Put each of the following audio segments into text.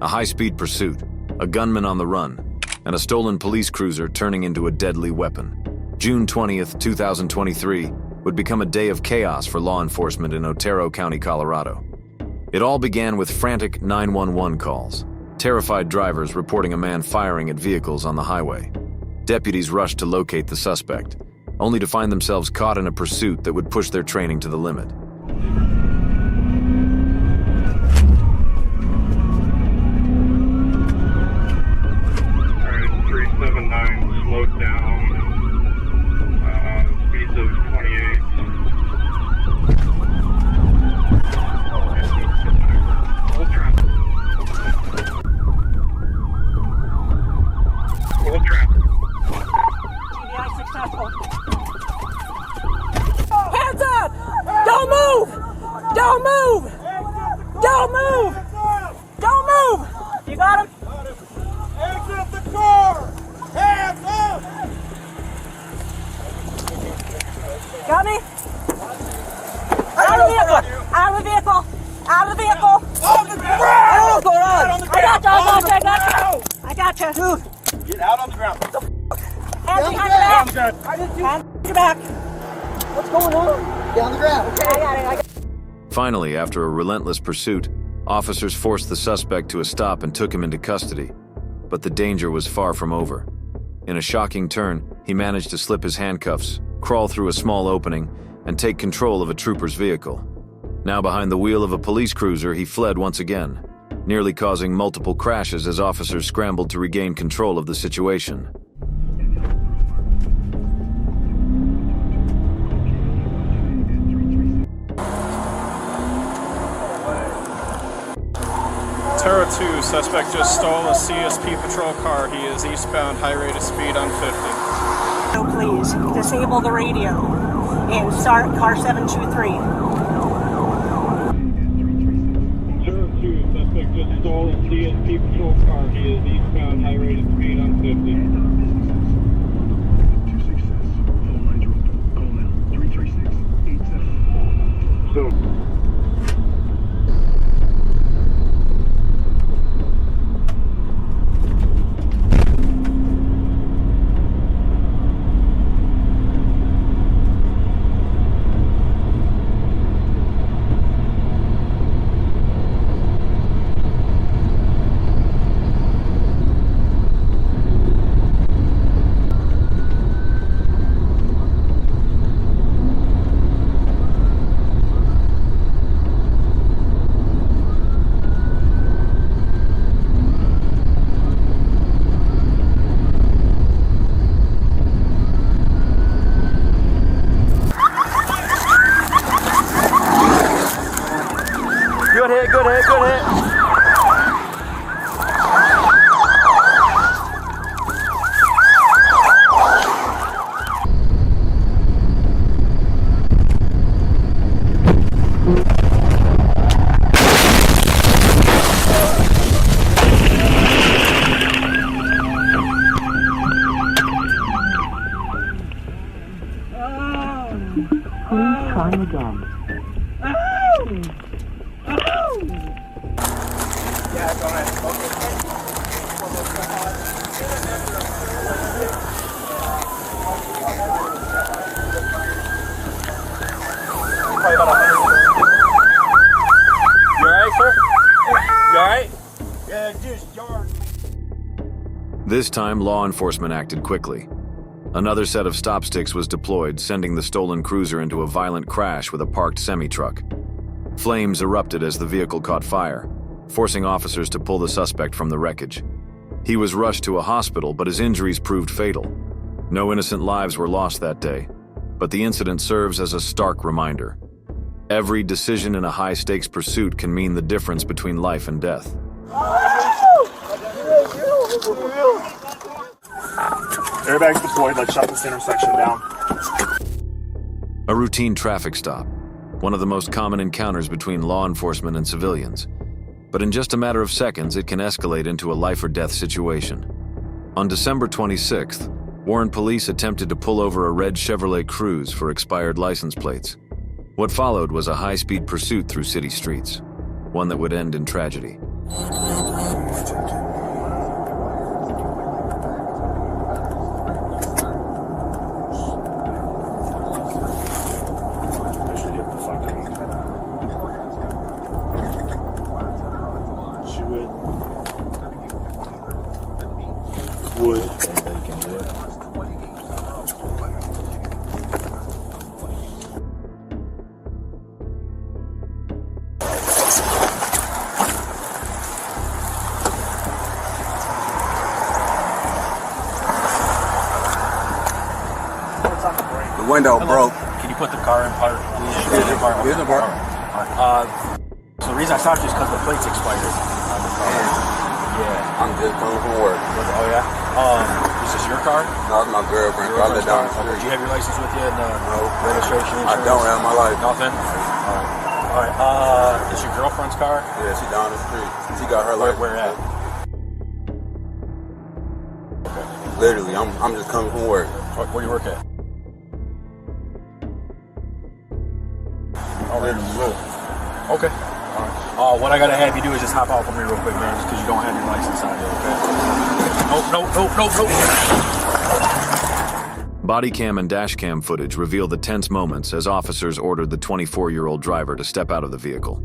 A high-speed pursuit, a gunman on the run, and a stolen police cruiser turning into a deadly weapon. June 20th, 2023 would become a day of chaos for law enforcement in Otero County, Colorado. It all began with frantic 911 calls, terrified drivers reporting a man firing at vehicles on the highway. Deputies rushed to locate the suspect, only to find themselves caught in a pursuit that would push their training to the limit. 379 slowed down, speeds of 28. Full traffic. Full traffic. TBI successful. Hands up! Don't move! Don't move! Don't move! Don't move! You got him? Exit the car! Hands up! Got me? Out of the vehicle! Out of the vehicle! Out of the vehicle! On the ground! What's going on? I got you! I got you! Dude! Get out on the ground. Hands behind your back! Hands behind your back! What's going on? Get on the ground. Okay, I got it. Finally, after a relentless pursuit, officers forced the suspect to a stop and took him into custody. But the danger was far from over. In a shocking turn, he managed to slip his handcuffs, crawl through a small opening, and take control of a trooper's vehicle. Now behind the wheel of a police cruiser, he fled once again, nearly causing multiple crashes as officers scrambled to regain control of the situation. Terra 2, suspect just stole a CSP patrol car. He is eastbound, high rate of speed on 50. So please, disable the radio and start car 723. Terra 2, suspect just stole a CSP patrol car. He is eastbound, high rate of speed on 50. So. Good hit, good hit, good hit. Please try again. Yeah, go ahead. Okay. Probably about 100. You alright, sir? You alright? Yeah, just yard. This time, law enforcement acted quickly. Another set of stop sticks was deployed, sending the stolen cruiser into a violent crash with a parked semi-truck. Flames erupted as the vehicle caught fire, forcing officers to pull the suspect from the wreckage. He was rushed to a hospital, but his injuries proved fatal. No innocent lives were lost that day, but the incident serves as a stark reminder. Every decision in a high-stakes pursuit can mean the difference between life and death. Airbags deployed, let's shut this intersection down. A routine traffic stop, one of the most common encounters between law enforcement and civilians. But in just a matter of seconds, it can escalate into a life-or-death situation. On December 26th, Warren police attempted to pull over a red Chevrolet Cruze for expired license plates. What followed was a high-speed pursuit through city streets, one that would end in tragedy. The window broke. Can you put the car in park? Here's the park. So the reason I stopped you is because the plate's expired on the car. Yeah. I'm just coming from work. Oh yeah? Is this your car? No, it's my girlfriend. I live down the Do street. you have your license with you and registration? I don't have my license. Nothing? Alright. Is your girlfriend's car? Yeah, she down the street. She got her license. Where at? Literally, I'm just coming from work. Where do you work at? Okay. Alright. What I gotta have you do is just hop out for me real quick, man, just because you don't have your license on you, okay? No. Body cam and dash cam footage reveal the tense moments as officers ordered the 24-year-old driver to step out of the vehicle.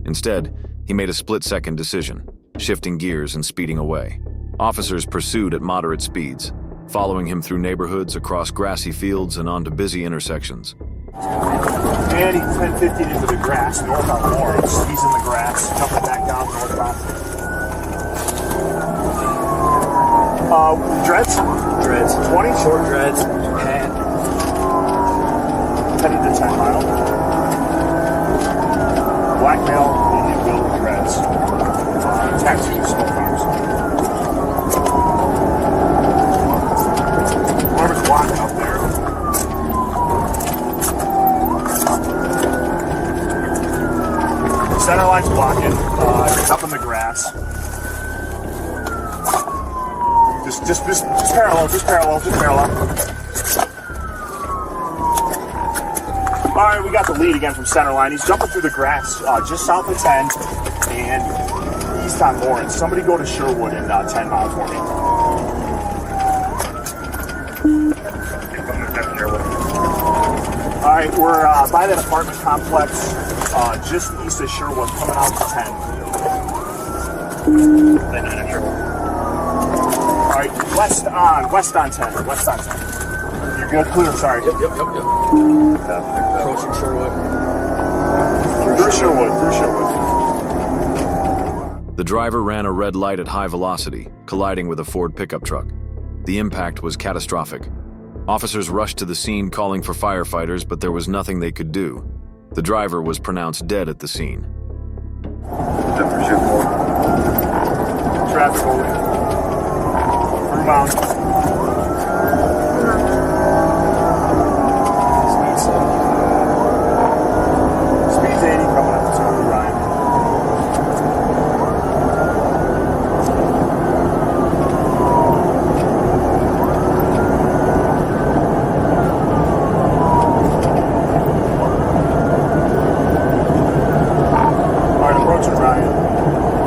Instead, he made a split-second decision, shifting gears and speeding away. Officers pursued at moderate speeds, following him through neighborhoods, across grassy fields, and onto busy intersections. And he's 10-15 into the grass, northbound Lawrence. He's in the grass, jumping back down northbound. Dreads? Dreads. 20? Short dreads. And headed to 10 Mile. Black male, Indian build dreads. Tattoos, smoke arms. Whoever's walking up there. Center line's blocking. It's up in the grass. Just parallel. All right, we got the lead again from center line. He's jumping through the grass just south of 10 and east on Lawrence. Somebody go to Sherwood in 10 Mile for me. All right, we're by that apartment complex just east of Sherwood, coming out to 10. All right, west on 10. You're good, clear. Sorry. Yep. Approaching Sherwood. Through Sherwood. The driver ran a red light at high velocity, colliding with a Ford pickup truck. The impact was catastrophic. Officers rushed to the scene calling for firefighters, but there was nothing they could do. The driver was pronounced dead at the scene. Traffic holding. Through mountain. Speed's 80 coming up to Ryan. Alright, approaching Ryan.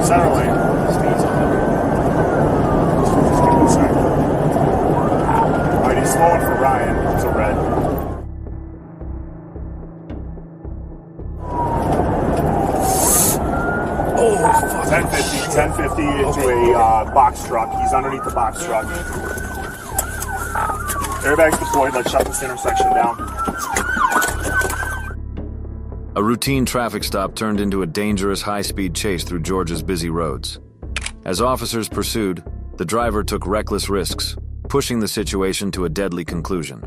Center lane. Speed's on. Alright, he's slowing for Ryan. It's a red. Oh, fuck. 1050 into a box truck. He's underneath the box truck. Airbags deployed. Let's shut this intersection down. A routine traffic stop turned into a dangerous high-speed chase through Georgia's busy roads. As officers pursued, the driver took reckless risks, pushing the situation to a deadly conclusion.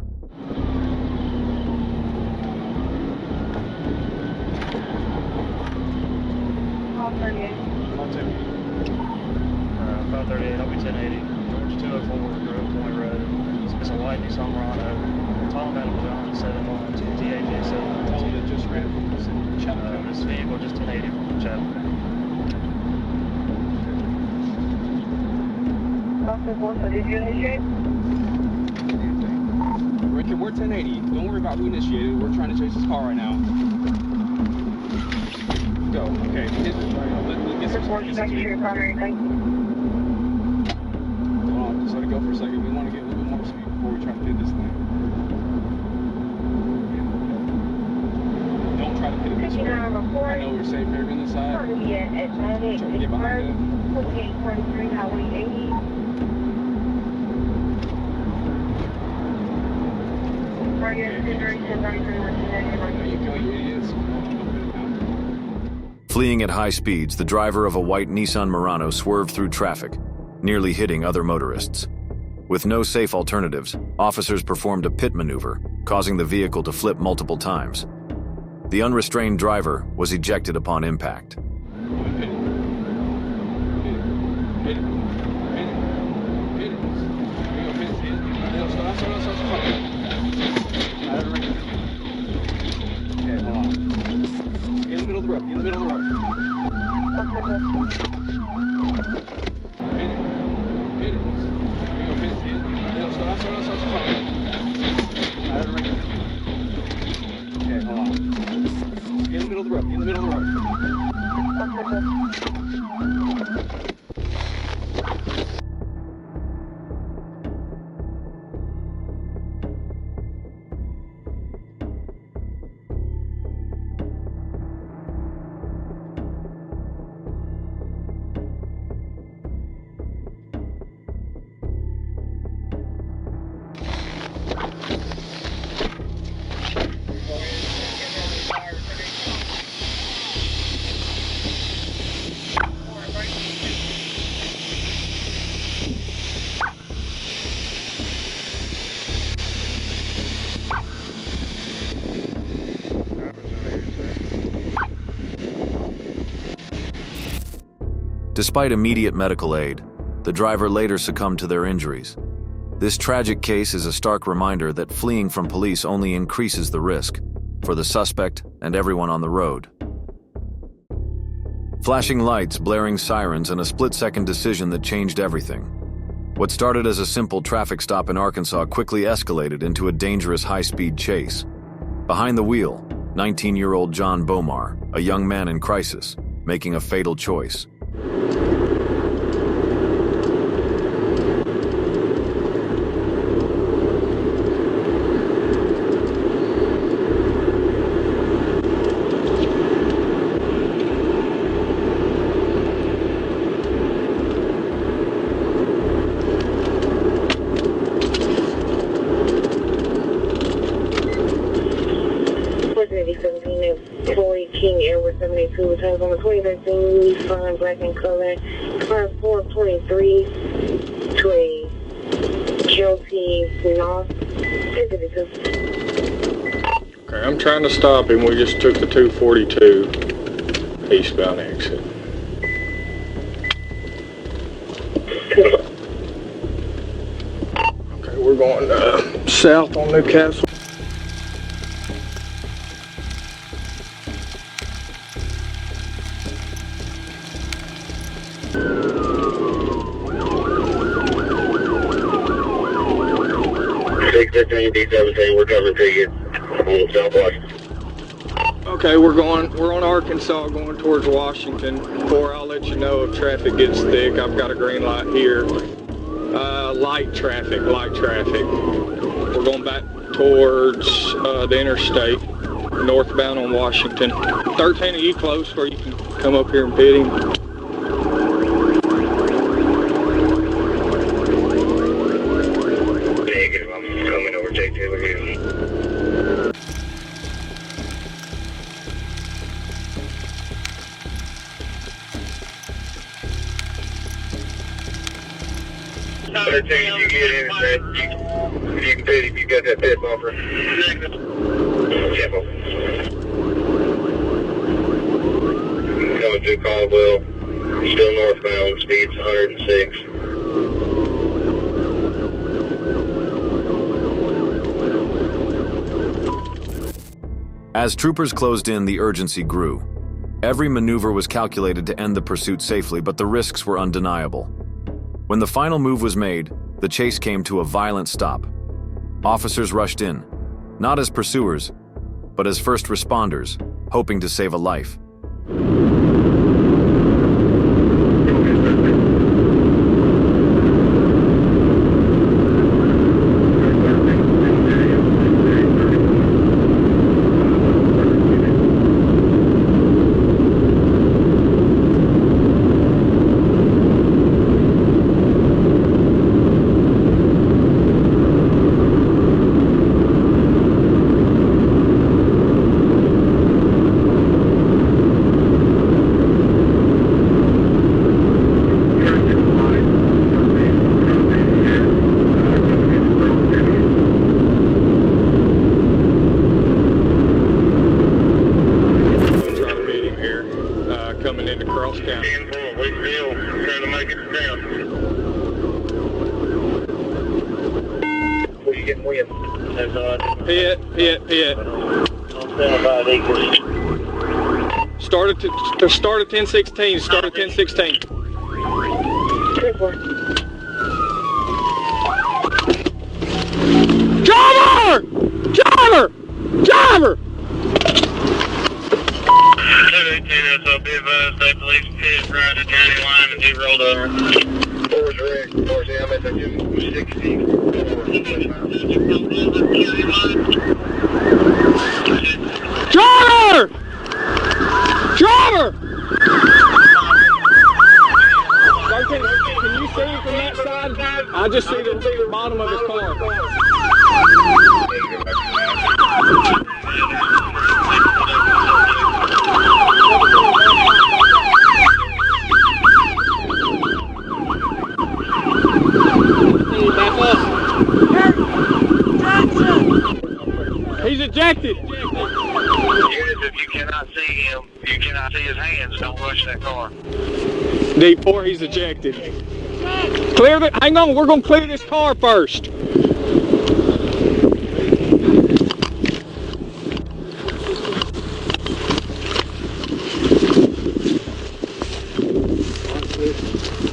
I'll be 1080. George 204, Grove Point Road. It's a white Nissan Murano. Tall metal John 712 TAJ 712. Just ran from this vehicle just 1080 from Chapel. Did you initiate? Richard, we're 1080. Don't worry about who initiated. We're trying to chase this car right now. Go. Okay. Let's get some What's back to your primary thing? Hold on, just let it go for a second. We want to get a little bit more speed before we try to pit this thing. Don't try to pit it this way. I know we're safe here on this side. Try to get behind it. 2843 Highway 80. There you go, you idiots. Fleeing at high speeds, the driver of a white Nissan Murano swerved through traffic, nearly hitting other motorists. With no safe alternatives, officers performed a pit maneuver, causing the vehicle to flip multiple times. The unrestrained driver was ejected upon impact. Despite immediate medical aid, the driver later succumbed to their injuries. This tragic case is a stark reminder that fleeing from police only increases the risk for the suspect and everyone on the road. Flashing lights, blaring sirens, and a split-second decision that changed everything. What started as a simple traffic stop in Arkansas quickly escalated into a dangerous high-speed chase. Behind the wheel, 19-year-old John Bomar, a young man in crisis, making a fatal choice. King Airway 72 returns on the 2013 Nissan black in color, car 423 to a guilty North. Okay, I'm trying to stop him. We just took the 242 eastbound exit. Okay, we're going south on Newcastle. We're coming to you on Southwest. Okay, we're on Arkansas going towards Washington. Before I'll let you know if traffic gets thick, I've got a green light here. Light traffic. We're going back towards the interstate, northbound on Washington. 13, are you close where you can come up here and pit him? Negative, I'm coming over, take Taylor here. You get in and if you can pit, if you got that pit buffer. Tempo. Coming through Caldwell, still northbound, speed's 106. As troopers closed in, the urgency grew. Every maneuver was calculated to end the pursuit safely, but the risks were undeniable. When the final move was made, the chase came to a violent stop. Officers rushed in, not as pursuers, but as first responders, hoping to save a life. cross county. We still trying to make it down. What are you getting with? Pit. I'll stand by the Start at 1016. Start at 1016. Driver! Driver! Driver! 218 SOB advised State Police Pit right at county line and he rolled over. Forward direct, towards the I'm at the 60. Driver! Driver! Can you see him from that side? I just see the bottom of his car. He's ejected. If you cannot see him, you cannot see his hands, don't rush that car. D4, he's ejected. Hang on, we're going to clear this car first.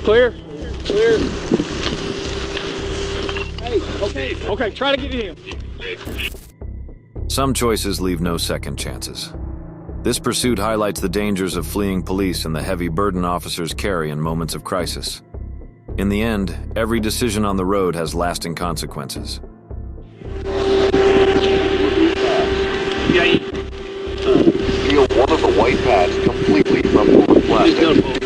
Clear? Clear. Hey, okay, try to get him. Some choices leave no second chances. This pursuit highlights the dangers of fleeing police and the heavy burden officers carry in moments of crisis. In the end, every decision on the road has lasting consequences. Peel one of the white pads completely from the plastic.